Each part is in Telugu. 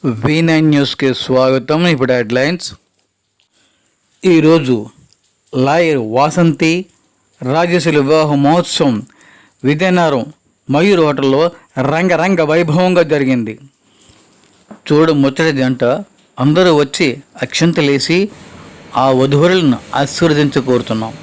V9 న్యూస్కి స్వాగతం. ఇప్పుడు హెడ్లైన్స్. ఈరోజు లాయర్ వాసంతి రాజశ్రీ వివాహ మహోత్సవం విజయనగరం మయూర్ హోటల్లో రంగరంగ వైభవంగా జరిగింది. చూడు ముచ్చటి జంట అందరూ వచ్చి అక్షంతలేసి ఆ వధువులను ఆశీర్వదించ కోరుతున్నాం.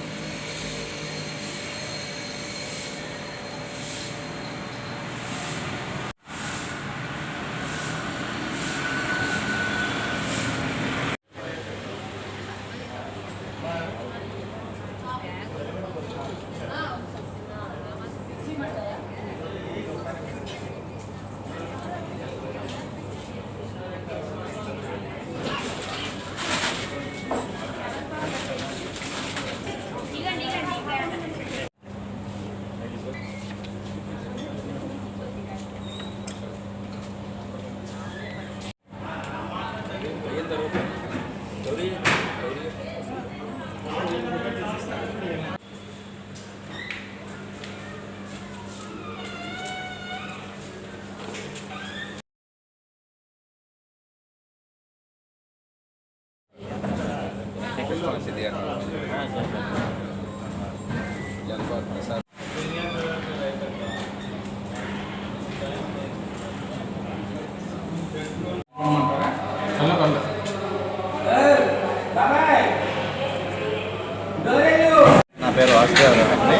నా పేరు వాసుదేవ్ అండి.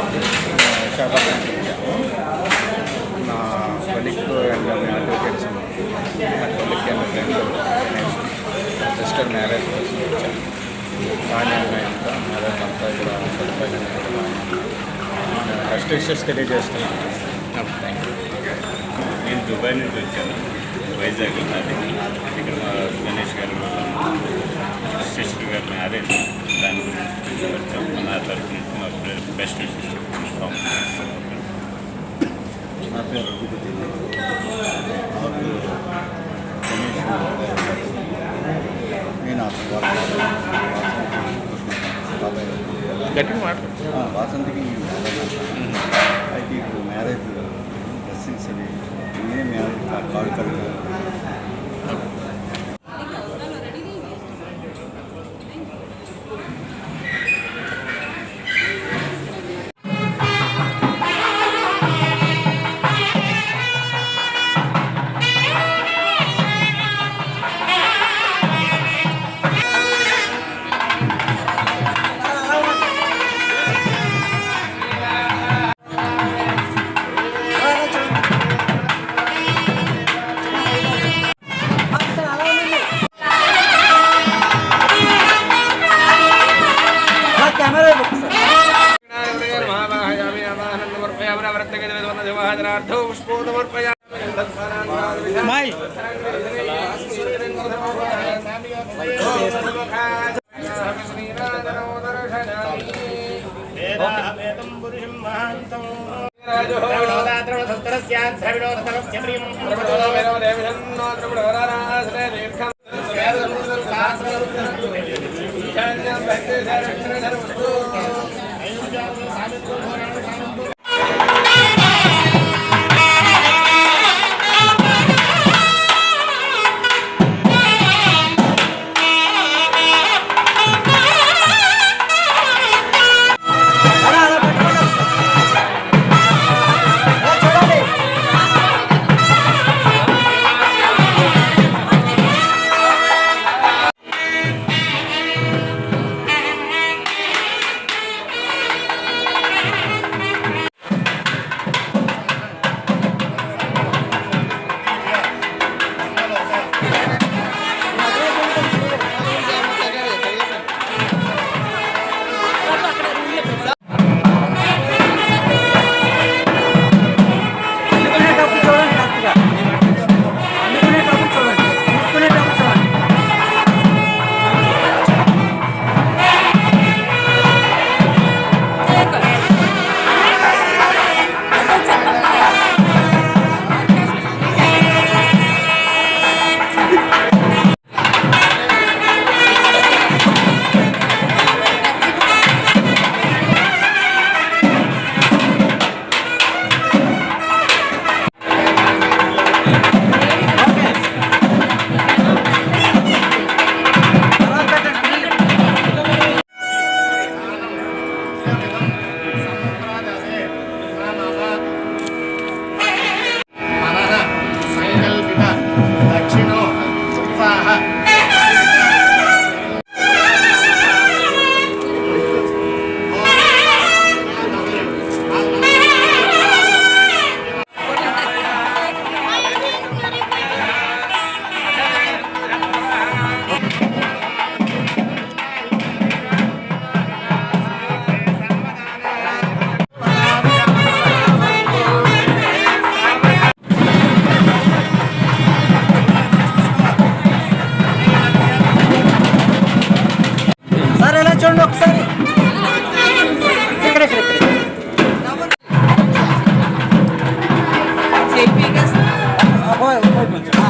విశాఖపట్నం వచ్చాము. నా కొలిక్ అండ్ అడ్వకేట్స్ నా కొలిక్ అండ్ ఫ్రెండ్ సిస్టర్ మ్యారేజ్ కోసం వచ్చాను. బాగానే ఉన్నాయంతా మ్యారేజ్ అంతా ఇక్కడ సదుపాయాలు కూడా ఫస్ట్ విషెస్ తెలియజేస్తున్నాను. Thank you. నేను దుబాయ్ నుంచి వచ్చాను. వైజాగ్ అది ఇక్కడ మా గణేష్ గారు సిస్టర్ గారు మ్యారేజ్ దాని గురించి వచ్చాము. నా తరఫు నుంచి మా బెస్ట్ విషెస్ చెప్తున్నాం. నా పేరు రఘుపతి. నేను వాసంతికి అయితే ఇప్పుడు మ్యారేజ్ డ్రెస్సింగ్స్ అవి నేనే మ్యారేజ్ కార్డు కడుగు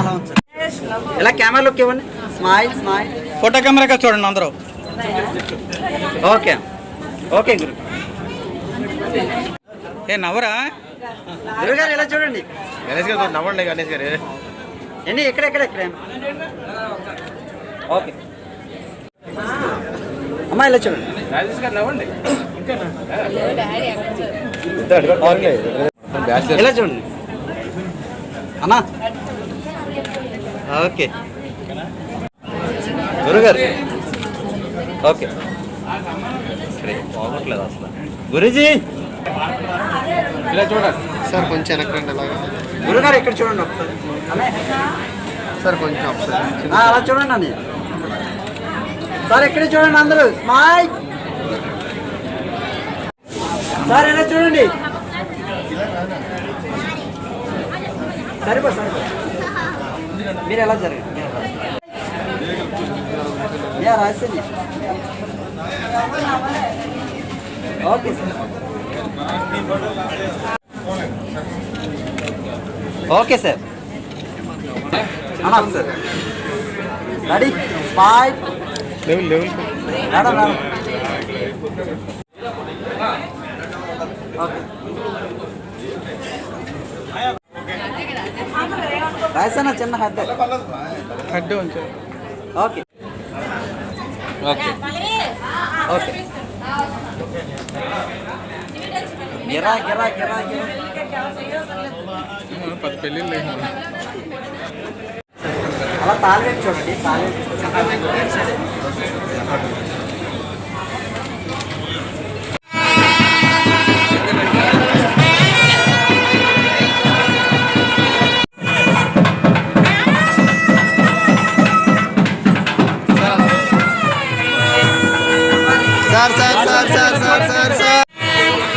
అలా ఉంచండి. ఇలా కెమెరాలోకి ఇవ్వండి. Smile smile. ఫోటో కెమెరాగా చూడండి అందరూ. ఓకే ఓకే గురు. ఏ నవ్వరా గురుగారు ఇలా చూడండి. గణేష్ గారు నవ్వండి. గణేష్ గారు ఎన్ని ఇక్కడ ఓకే అమ్మా ఇలా చూడండి. ఇలా చూడండి అమ్మా. ఓకే గురుగారు ఓకే. బాగోట్లేదు అసలు గురూజీ. ఇలా చూడండి సార్ కొంచెం వెనక్కండి అలాగా. గురుగారు ఇక్కడ చూడండి ఒకసారి. సార్ కొంచెం ఒకసారి అలా చూడండి అని సార్. ఇక్కడే చూడండి అందరూ. Smile sir. ఇలా చూడండి. సరిపో మీరు ఎలా జరగండి. రాసింది ఓకే సార్. ఓకే సార్ అన్నా sir. Ready smile. Level madam okay. రాసానా చిన్న హెడ్ ఉంచారు. Okay okay okay. గిరా గిరా గిరా గిరా. అలా తాళి చూడండి. తాళి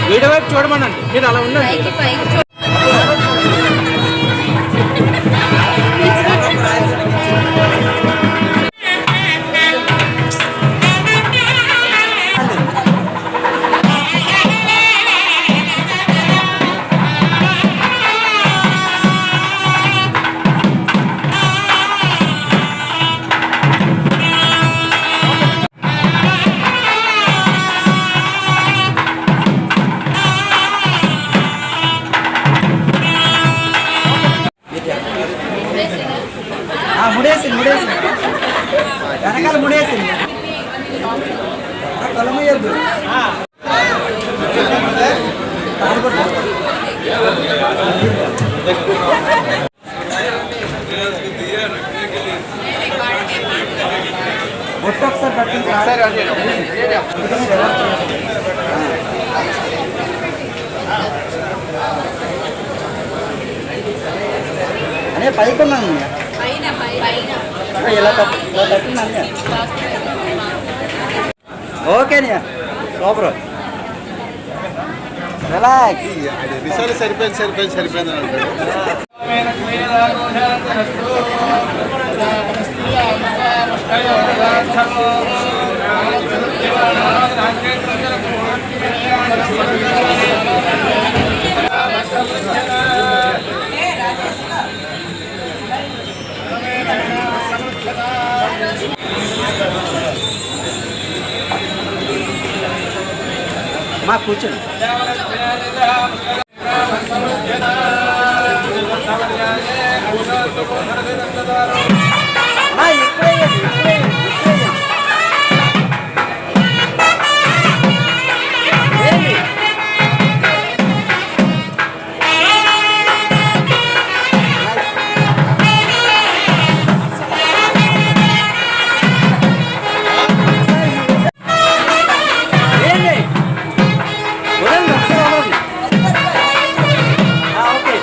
వీడియో వైపు చూడమనండి. మీరు అలా ఉండండి. ముడేసింది వెనకాల ముడేసింది. కలమయ్యద్దు. బొట్టు ఒకసారి పట్టింది. అనే పైకి ఉన్నాను. ఇలా తట్టిందండి. Okay super. రిలాక్స్. సరిపోయింది అని అంటాడు. మా కూర్చోండి. ఓకే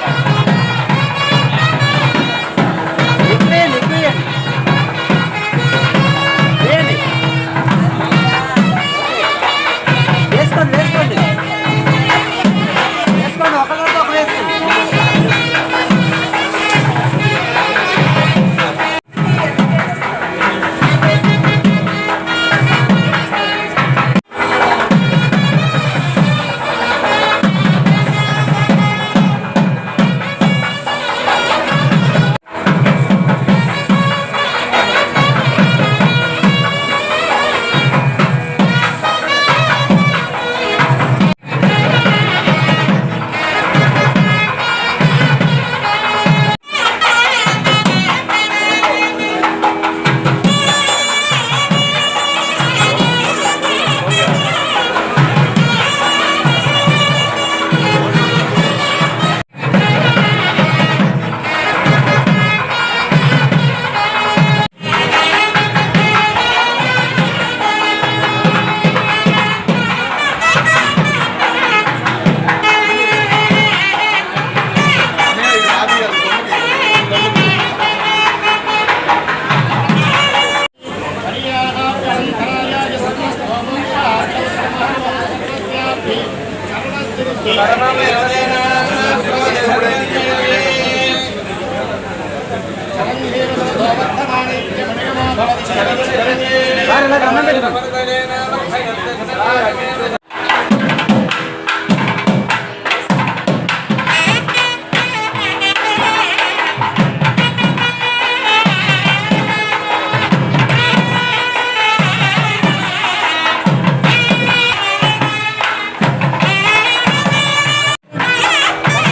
సార్ ఇలా దండం పెట్టుకోండి.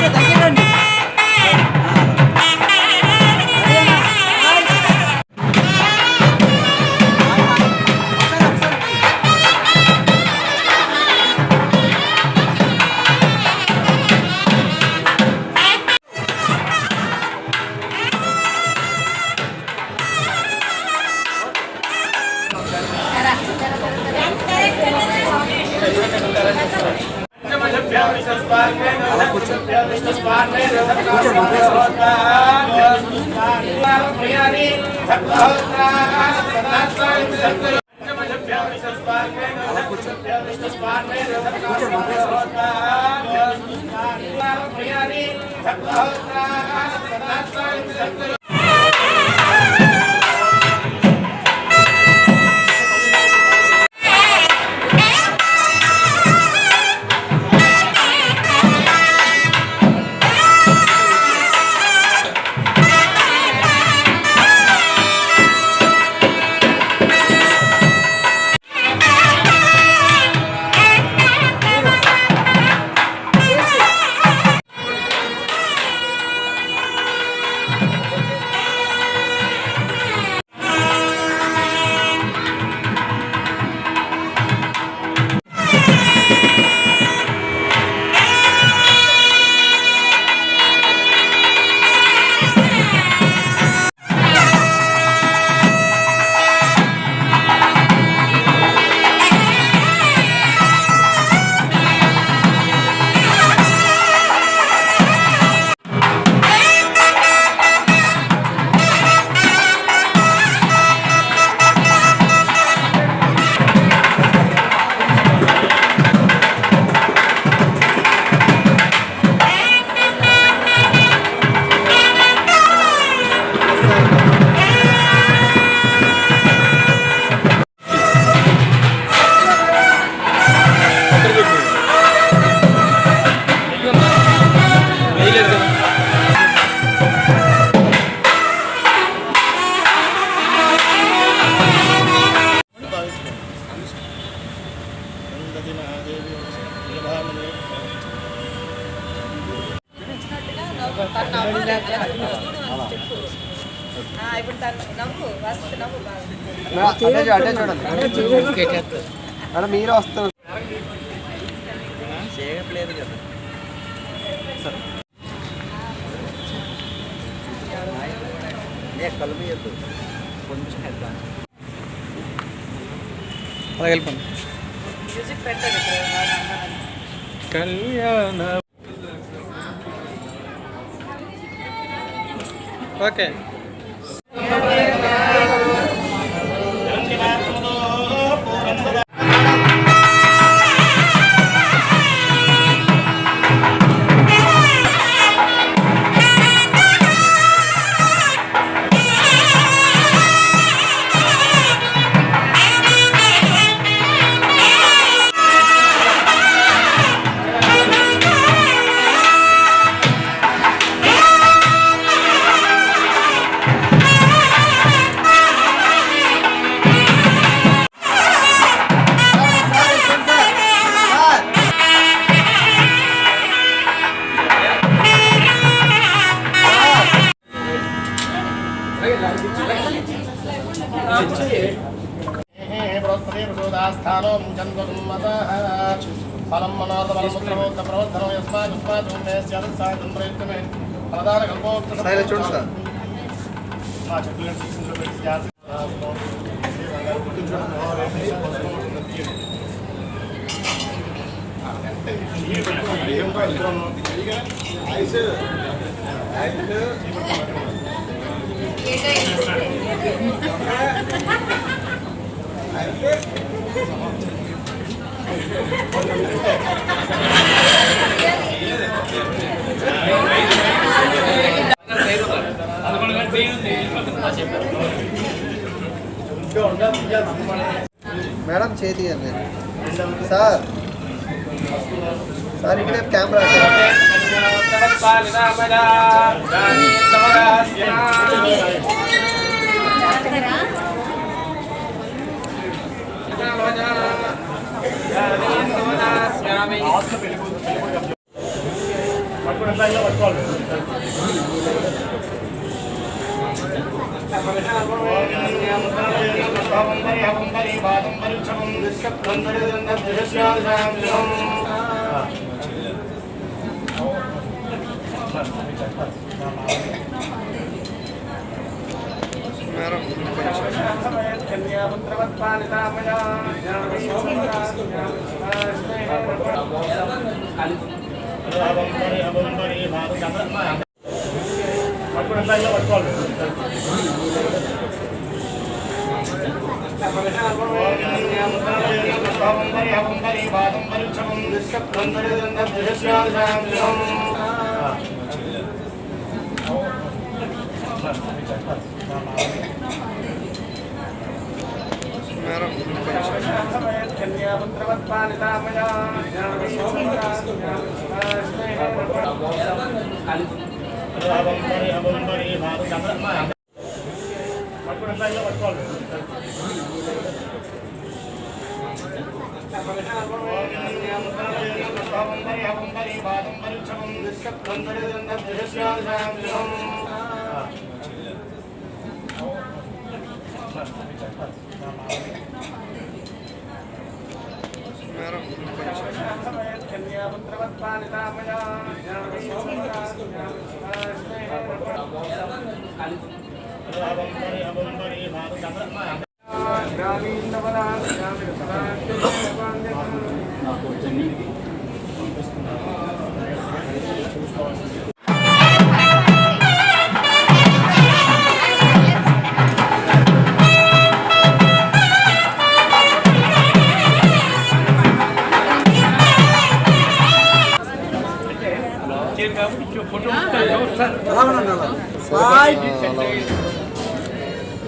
దగ్గరండి. ఇప్పుడు నవ్వు ఫస్ట్ నవ్వు బాగా అంటే చూడండి మేడం మీరు వస్తారు చేయట్లేదు కదా కలిపియద్దు కొంచెం అలా వెళ్ళిపోండి. మ్యూజిక్ పెట్టండి కళ్యాణ ఓకే చూడు సార్ మేడం చేతి సార్ సార్ ఇక్కడ కెమెరా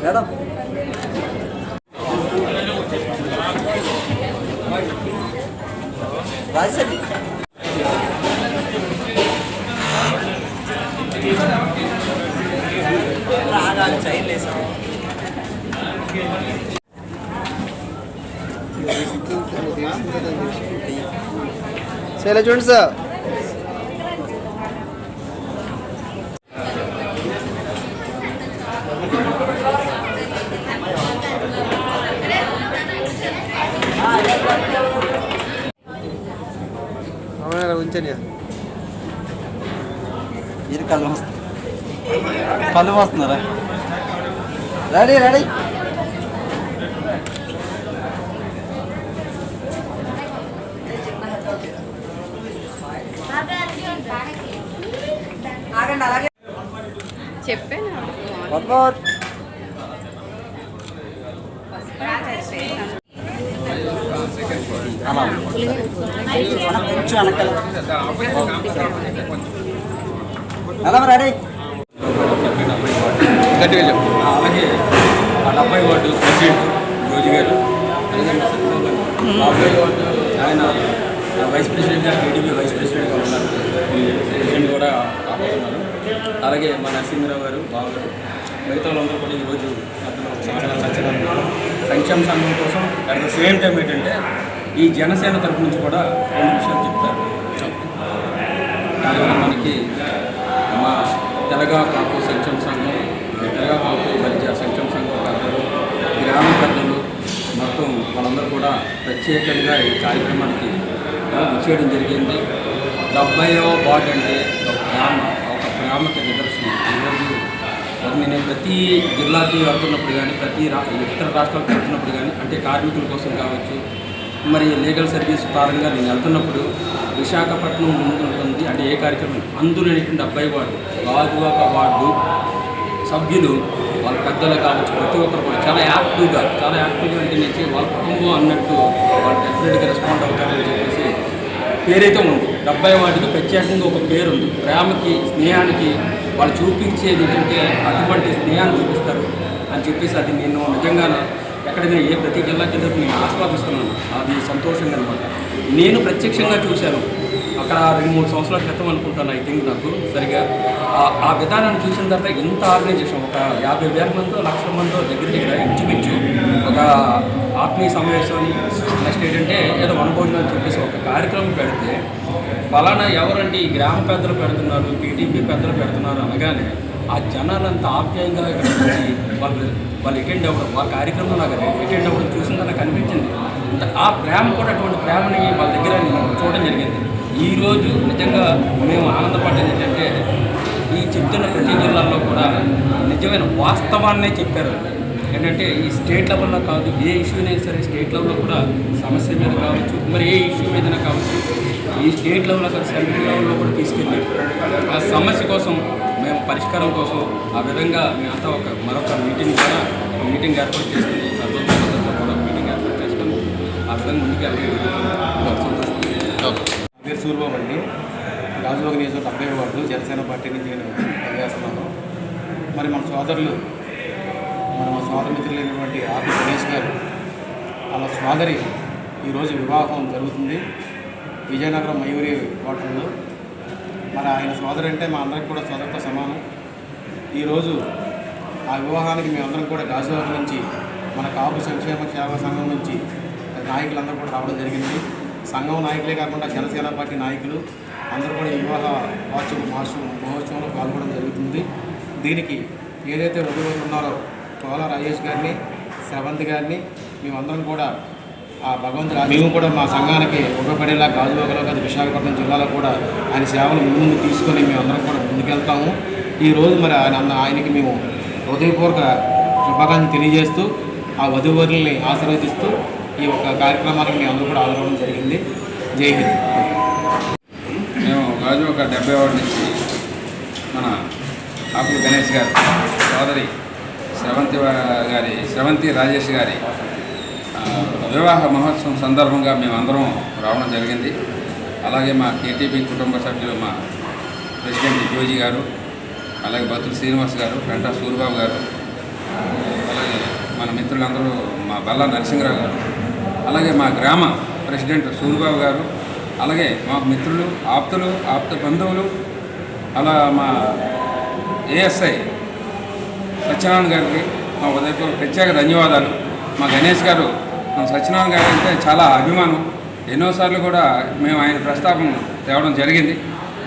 మేడం రాజశేఖర్ ఇలా చూడండి సార్ ఉంచని ఇది కళ్ళు వస్తున్నారా రెడీ రెడీ చెప్పాను కొంచెం వెనకాల ఎలా రెడీ గట్టిగా చెప్పు. అలాగే ఆ 70 వార్డు ప్రెసిడెంట్ రోజు గారు, ఆయన వైస్ ప్రెసిడెంట్గా టీడీపీ వైస్ ప్రెసిడెంట్గా ఉన్నారు, ప్రెసిడెంట్ కూడా కాపాడుతున్నారు. అలాగే మా నరసింహరావు గారు బావగారు, మిగతా వాళ్ళందరూ కూడా ఈరోజు సంక్షేమ సంఘం కోసం అట్ ద సేమ్ టైం ఏంటంటే ఈ జనసేన తరపు నుంచి కూడా 2 విషయాలు చెప్తారు. మనకి మా తెలంగాణ కాపు సంక్షేమ సంఘం, తెలంగాణ కాపు పరిచయ సంక్షేమ సంఘం పెద్దలు, గ్రామ పెద్దలు మొత్తం వాళ్ళందరూ కూడా ప్రత్యేకంగా ఈ కార్యక్రమానికి చేయడం జరిగింది. 70వ వార్డు అంటే ఒక గ్రామకి నిదర్శనం. ఈరోజు నేను ప్రతి జిల్లాకి వెళ్తున్నప్పుడు కానీ, ప్రతి ఇతర రాష్ట్రాలకు వెళ్తున్నప్పుడు కానీ, అంటే కార్మికుల కోసం కావచ్చు, మరి లీగల్ సర్వీస్ పరంగా నేను వెళ్తున్నప్పుడు విశాఖపట్నం ముందు ఉంటుంది. అంటే ఏ కార్యక్రమం అందులో 70 వార్డు గాజువాక వార్డు సభ్యులు వాళ్ళ పెద్దలు కావచ్చు, ప్రతి ఒక్కరు కూడా చాలా యాక్టివ్గా అంటే నుంచి వాళ్ళ కుటుంబం అన్నట్టు వాళ్ళు డెఫినెట్గా రెస్పాండ్ అవుతారని చెప్పేసి పేరైతే ఉంది. 70 వార్డుకి ప్రత్యేకంగా ఒక పేరు ఉంది. ప్రేమకి, స్నేహానికి వాళ్ళు చూపించేది ఏంటంటే అటువంటి స్నేహాన్ని చూపిస్తారు అని చెప్పేసి అది నేను నిజంగా ఎక్కడైనా ప్రతి జిల్లాకి నేను ఆస్వాదిస్తున్నాను. అది సంతోషంగా అనమాట. నేను ప్రత్యక్షంగా చూశాను అక్కడ 2-3 సంవత్సరాల క్రితం అనుకుంటాను. ఐ థింక్ నాకు సరిగా ఆ విధానాన్ని చూసిన తర్వాత ఇంత ఆర్గనైజేషన్ ఒక 50,000 మందో 1,00,000 మందో దగ్గర ఇంచుమించు ఒక ఆత్మీయ సమావేశాన్ని నెక్స్ట్ ఏంటంటే ఏదో వనభోజనం అని చెప్పేసి ఒక కార్యక్రమం పెడితే ఫలానా ఎవరంటే ఈ గ్రామ పెద్దలు పెడుతున్నారు, టీడీపీ పెద్దలు పెడుతున్నారు అనగానే ఆ జనాలంతా ఆప్యాయంగా ఇక్కడ వచ్చి వాళ్ళు అటెండ్ అవ్వడం, వాళ్ళ కార్యక్రమం నాకు అటెండ్ అవ్వడం చూసింది నాకు అనిపించింది. ఆ ప్రేమ కూడా అటువంటి ప్రేమని వాళ్ళ దగ్గర నేను చూడడం జరిగింది. ఈరోజు నిజంగా మేము ఆనందపడ్డది ఏంటంటే ఈ చెప్తున్న ప్రతి జిల్లాల్లో కూడా నిజమైన వాస్తవాన్నే చెప్పారు. ఏంటంటే ఈ స్టేట్ లెవెల్లో కాదు, ఏ ఇష్యూనైనా సరే స్టేట్ లెవెల్లో కూడా సమస్య మీద కావచ్చు, మరి ఏ ఇష్యూ మీదైనా కావచ్చు, ఈ స్టేట్ లెవెల్లో కాదు సెంట్రల్ లెవెల్లో కూడా తీసుకెళ్ళి ఆ సమస్య కోసం మేము పరిష్కారం కోసం ఆ విధంగా మేమంతా మరొక మీటింగ్ ఏర్పాటు చేసుకుని అదొకతో కూడా మీటింగ్ ఏర్పాటు చేసుకుని ఆ విధంగా ముందుకు వెళ్ళడం. పేరు సూర్యబాబు అండి. గాజువాక నియోజకవర్గం 70వ వార్డు జనసేన పార్టీ నుంచి నేను పనిచేస్తున్నాను. మరి మన సోదరులు మా సోదరమిత్రులైనటువంటి ఆర్పి గణేష్ గారు వాళ్ళ సోదరి ఈరోజు వివాహం జరుగుతుంది విజయనగరం మయూరి హోటల్లో. మరి ఆయన సోదరు అంటే మా అందరికి కూడా సోదరుతో సమానం. ఈరోజు ఆ వివాహానికి మేమందరం కూడా గాజువాక నుంచి మన కాపు సంక్షేమ సేవా సంఘం నుంచి నాయకులందరూ కూడా రావడం జరిగింది. సంఘం నాయకులే కాకుండా జనసేన పార్టీ నాయకులు అందరూ కూడా ఈ వివాహ మహోత్సవంలో పాల్గొనడం జరుగుతుంది. దీనికి ఏదైతే వధువులు ఉన్నారో కోల రాజేష్ గారిని, శ్రవంతి గారిని మేమందరం కూడా ఆ భగవంతుడు మేము కూడా మా సంఘానికి ఉపయోగపడేలా గాజువాకలో కాదు విశాఖపట్నం జిల్లాలో కూడా ఆయన సేవలు ముందు తీసుకొని మేమందరం కూడా ముందుకెళ్తాము. ఈరోజు మరి ఆయనకి మేము హృదయపూర్వక శుభాకాంక్షలు తెలియజేస్తూ ఆ వధువుల్ని ఆశీర్వదిస్తూ ఈ ఒక కార్యక్రమానికి మేము అందరూ కూడా ఆదరవడం జరిగింది. జై హింద్. మేము గాజువాక 70వ వార్డు నుంచి మన ఆకుల గణేష్ గారు సోదరి శ్రవంతి రాజేష్ గారి వివాహ మహోత్సవం సందర్భంగా మేమందరం రావడం జరిగింది. అలాగే మా కేటీపీ కుటుంబ సభ్యులు మా ప్రెసిడెంట్ జోజీ గారు, అలాగే బతులు శ్రీనివాస్ గారు, వెంట సూర్యబాబు గారు, అలాగే మన మిత్రులందరూ మా బల్లా నరసింహరావు గారు, అలాగే మా గ్రామ ప్రెసిడెంట్ సూర్యబాబు గారు, అలాగే మా మిత్రులు ఆప్త బంధువులు, అలా మా ఏఎస్ఐ సత్యనారాయణ గారికి మా ఉదయపూర్ ప్రత్యేక ధన్యవాదాలు. మా గణేష్ గారు మన సత్యనారాయణ గారు అంటే చాలా అభిమానం. ఎన్నోసార్లు కూడా మేము ఆయన ప్రస్తాపన తేవడం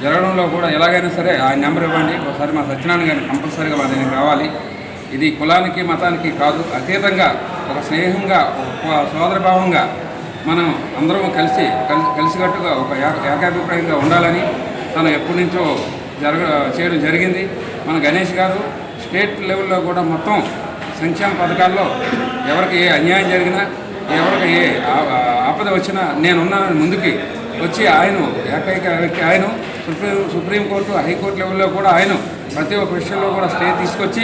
జరగడంలో కూడా ఎలాగైనా సరే ఆయన నెంబర్ ఇవ్వండి, ఒకసారి మా సత్యనారాయణ గారిని కంపల్సరీగా మా దగ్గరికి రావాలి. ఇది కులానికి మతానికి కాదు, అతీతంగా ఒక స్నేహంగా ఒక సోదరభావంగా మనం అందరం కలిసికట్టుగా ఒక ఏకాభిప్రాయంగా ఉండాలని తను ఎప్పటి నుంచో చేయడం జరిగింది. మన గణేష్ గారు స్టేట్ లెవెల్లో కూడా మొత్తం సంక్షేమ పథకాల్లో ఎవరికి ఏ అన్యాయం జరిగినా, ఎవరికి ఏ ఆపద వచ్చినా నేనున్నానని ముందుకి వచ్చి ఆయన ఏకైక వ్యక్తి. ఆయన సుప్రీంకోర్టు హైకోర్టు లెవెల్లో కూడా ఆయన ప్రతి ఒక్క విషయంలో కూడా స్టే తీసుకొచ్చి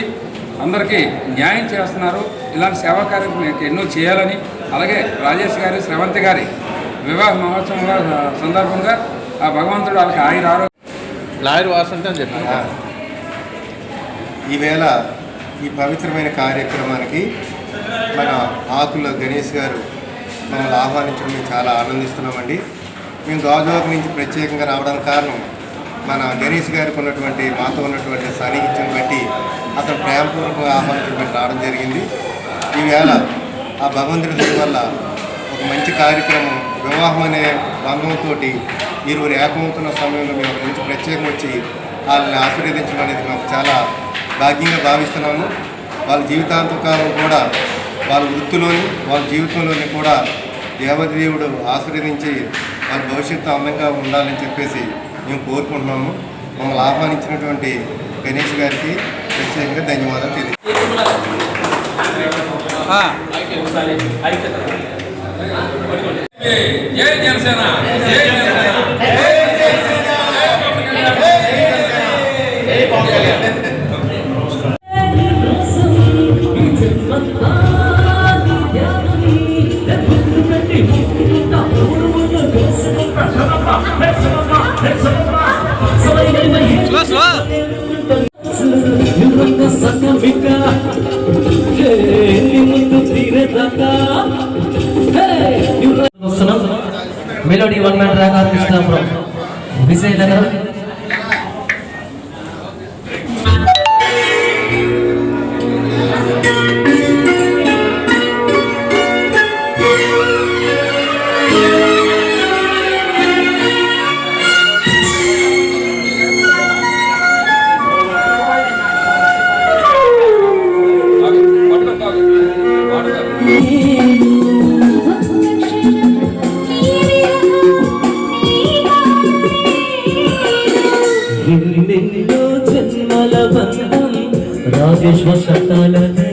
అందరికీ న్యాయం చేస్తున్నారు. ఇలాంటి సేవా కార్యక్రమం ఎన్నో చేయాలని, అలాగే రాజేష్ గారి శ్రవంతి గారి వివాహ మహోత్సవం సందర్భంగా ఆ భగవంతుడు వాళ్ళకి ఆయన ఆరోగ్యం లాయర్ వాసంతి అని చెప్పారు. ఈవేళ ఈ పవిత్రమైన కార్యక్రమానికి మన ఆకుల గణేష్ గారు మమ్మల్ని ఆహ్వానించడం మేము చాలా ఆనందిస్తున్నామండి. మేము గాజువాక నుంచి ప్రత్యేకంగా రావడానికి కారణం మన గణేష్ గారికి ఉన్నటువంటి మాతో ఉన్నటువంటి సాన్నిహిత్యం బట్టి అతను ప్రేమపూర్వకంగా ఆహ్వానించడం రావడం జరిగింది. ఈవేళ ఆ భగవంతుడి దయ వల్ల ఒక మంచి కార్యక్రమం వివాహం అనే బంధంతో ఇరువురు ఏకమవుతున్న సమయంలో మేము అక్కడి నుంచి ప్రత్యేకంగా వచ్చి వాళ్ళని ఆశీర్వదించడం అనేది మాకు చాలా భాగ్యంగా భావిస్తున్నాము. వాళ్ళ జీవితాంతకాలం కూడా వాళ్ళ వృత్తిలోని వాళ్ళ జీవితంలోని కూడా దేవదేవుడు ఆశీర్వదించి వాళ్ళ భవిష్యత్తు అందంగా ఉండాలని చెప్పేసి మేము కోరుకుంటున్నాము. మమ్మల్ని ఆహ్వానించినటువంటి గణేష్ గారికి ప్రత్యేకంగా ధన్యవాదాలు తెలియజేస్తున్నాము. జై Janasena. Slow melody one man track orchestra from Vizianagaram. ఎన్నెన్నో జన్మల బంధం రాజేశ్వర శతాలనే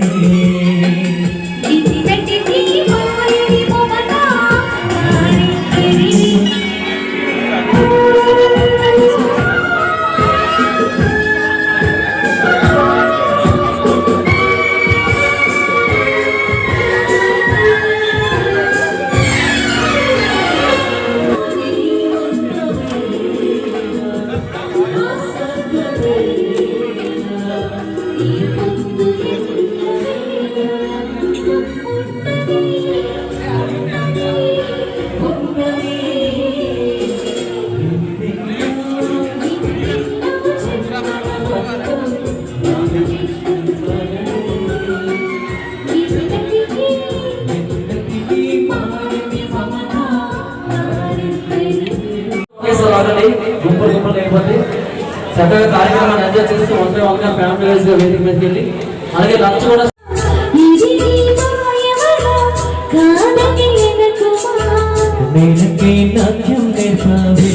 గుంపులు లేకపోతే చక్కగా కార్యక్రమాన్ని ఎంజాయ్ చేస్తూ వంద ఫ్యామిలీ వైజ్ గా వేదిక మీదకి వెళ్ళి అలాగే లంచ్ కూడా నాట్యం నేర్పాలి